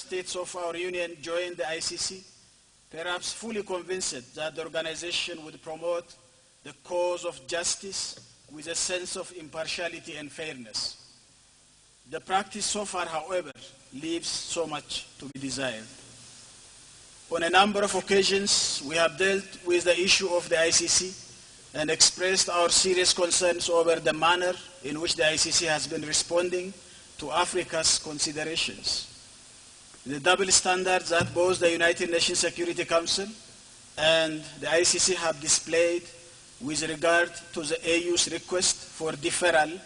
states of our union join the ICC, perhaps fully convinced that the organization would promote the cause of justice with a sense of impartiality and fairness. The practice so far, however, leaves so much to be desired. On a number of occasions, we have dealt with the issue of the ICC and expressed our serious concerns over the manner in which the ICC has been responding to Africa's considerations. The double standards that both the United Nations Security Council and the ICC have displayed with regard to the AU's request for deferral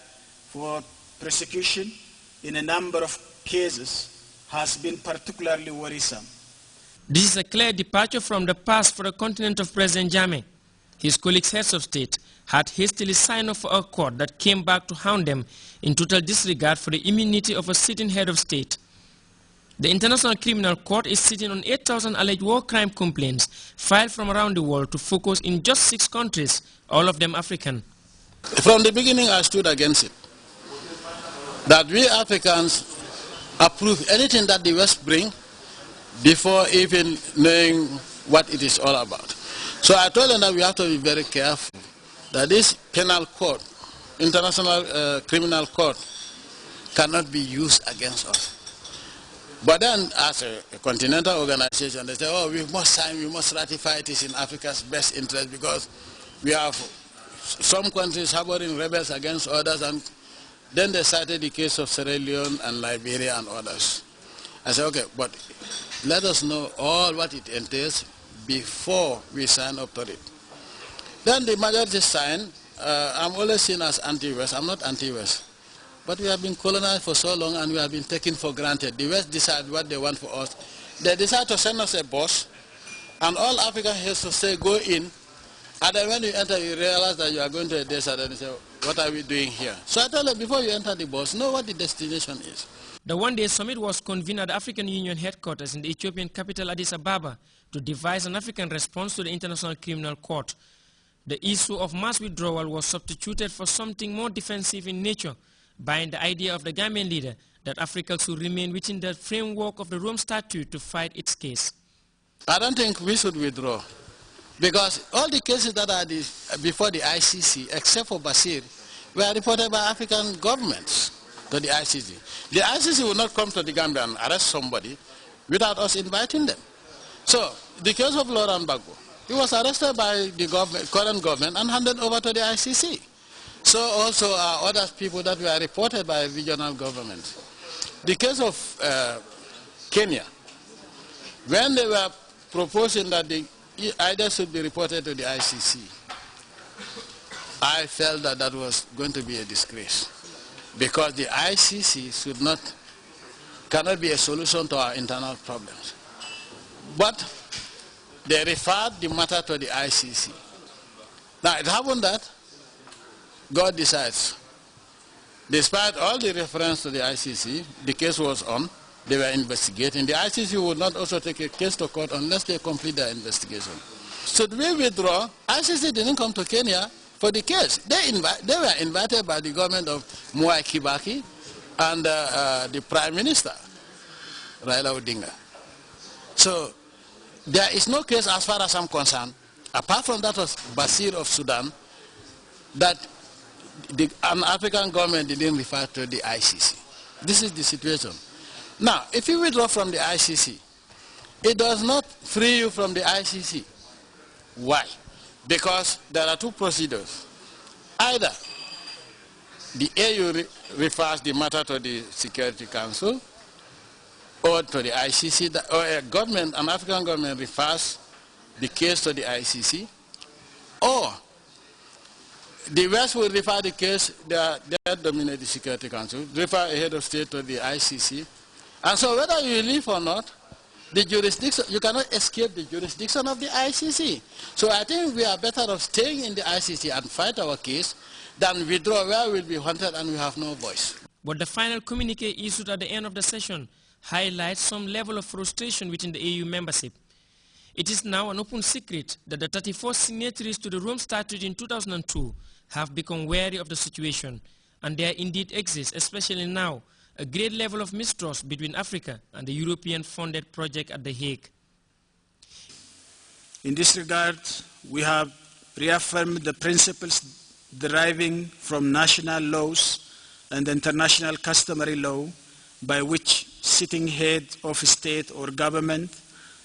for prosecution in a number of cases has been particularly worrisome. This is a clear departure from the past for the continent of President Jammeh. His colleagues, heads of state, had hastily signed off for a court that came back to hound them in total disregard for the immunity of a sitting head of state. The International Criminal Court is sitting on 8,000 alleged war crime complaints filed from around the world to focus in just 6 countries, all of them African. From the beginning, I stood against it. That we Africans approve anything that the West bring before even knowing what it is all about. So I told them that we have to be very careful that this penal court, International Criminal Court, cannot be used against us. But then, as a continental organization, they say, oh, we must sign, we must ratify it is in Africa's best interest because we have some countries harboring rebels against others, and then they cited the case of Sierra Leone and Liberia and others. I said, okay, but let us know all what it entails before we sign up to it. Then the majority signed. I'm always seen as anti-West. I'm not anti-West. But we have been colonized for so long and we have been taken for granted. The West decide what they want for us. They decide to send us a bus, and all Africa has to say, go in. And then when you enter, you realize that you are going to a desert, and you say, what are we doing here? So I tell them, before you enter the bus, know what the destination is. The one-day summit was convened at the African Union headquarters in the Ethiopian capital Addis Ababa to devise an African response to the International Criminal Court. The issue of mass withdrawal was substituted for something more defensive in nature, by the idea of the Gambian leader that Africa should remain within the framework of the Rome Statute to fight its case. I don't think we should withdraw, because all the cases that are before the ICC, except for Bashir, were reported by African governments to the ICC. The ICC will not come to the Gambia and arrest somebody without us inviting them. So, the case of Laurent Gbagbo, he was arrested by the current government and handed over to the ICC. So also other people that were reported by regional governments. The case of Kenya, when they were proposing that the either should be reported to the ICC, I felt that that was going to be a disgrace, because the ICC cannot be a solution to our internal problems. But they referred the matter to the ICC. Now it happened that God decides. Despite all the reference to the ICC, the case was on, they were investigating. The ICC would not also take a case to court unless they complete their investigation. Should we withdraw? ICC didn't come to Kenya for the case. They were invited by the government of Mwai Kibaki and the Prime Minister, Raila Odinga. So there is no case, as far as I'm concerned, apart from that of Bashir of Sudan, that an African government didn't refer to the ICC. This is the situation. Now, if you withdraw from the ICC, it does not free you from the ICC. Why? Because there are 2 procedures. Either the AU refers the matter to the Security Council or to the ICC, or an African government refers the case to the ICC, or the West will refer the case, they dominate the Security Council, refer a head of state to the ICC. And so whether you leave or not, the jurisdiction, you cannot escape the jurisdiction of the ICC. So I think we are better off staying in the ICC and fight our case than withdraw, where we'll be hunted and we have no voice. But the final communique issued at the end of the session highlights some level of frustration within the AU membership. It is now an open secret that the 34 signatories to the Rome Statute in 2002 have become wary of the situation, and there indeed exists, especially now, a great level of mistrust between Africa and the European-funded project at The Hague. In this regard, we have reaffirmed the principles deriving from national laws and international customary law by which sitting head of state or government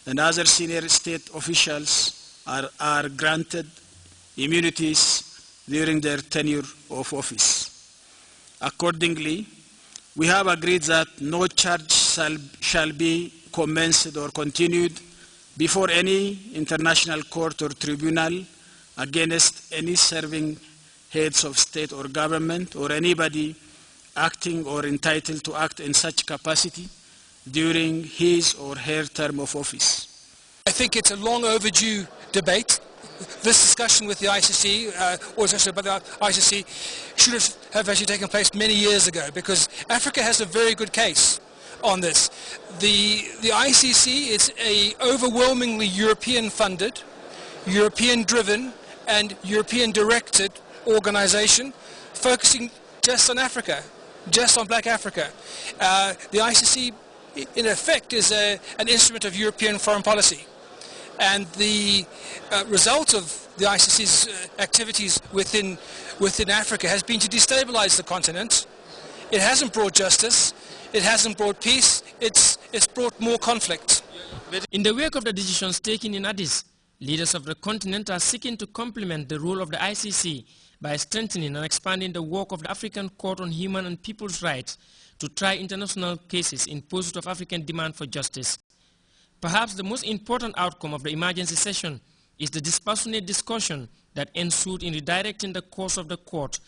and other senior state officials are granted immunities during their tenure of office. Accordingly, we have agreed that no charge shall be commenced or continued before any international court or tribunal against any serving heads of state or government or anybody acting or entitled to act in such capacity during his or her term of office. I think it's a long overdue debate. This discussion with the ICC, or discussion about the ICC, should have actually taken place many years ago, because Africa has a very good case on this. The ICC is an overwhelmingly European-funded, European-driven, and European-directed organization focusing just on Africa, just on black Africa. The ICC, in effect, is an instrument of European foreign policy. And the result of the ICC's activities within Africa has been to destabilize the continent. It hasn't brought justice, it hasn't brought peace, it's brought more conflict. In the wake of the decisions taken in Addis, leaders of the continent are seeking to complement the role of the ICC by strengthening and expanding the work of the African Court on Human and People's Rights to try international cases in pursuit of African demand for justice. Perhaps the most important outcome of the emergency session is the dispassionate discussion that ensued in redirecting the course of the court.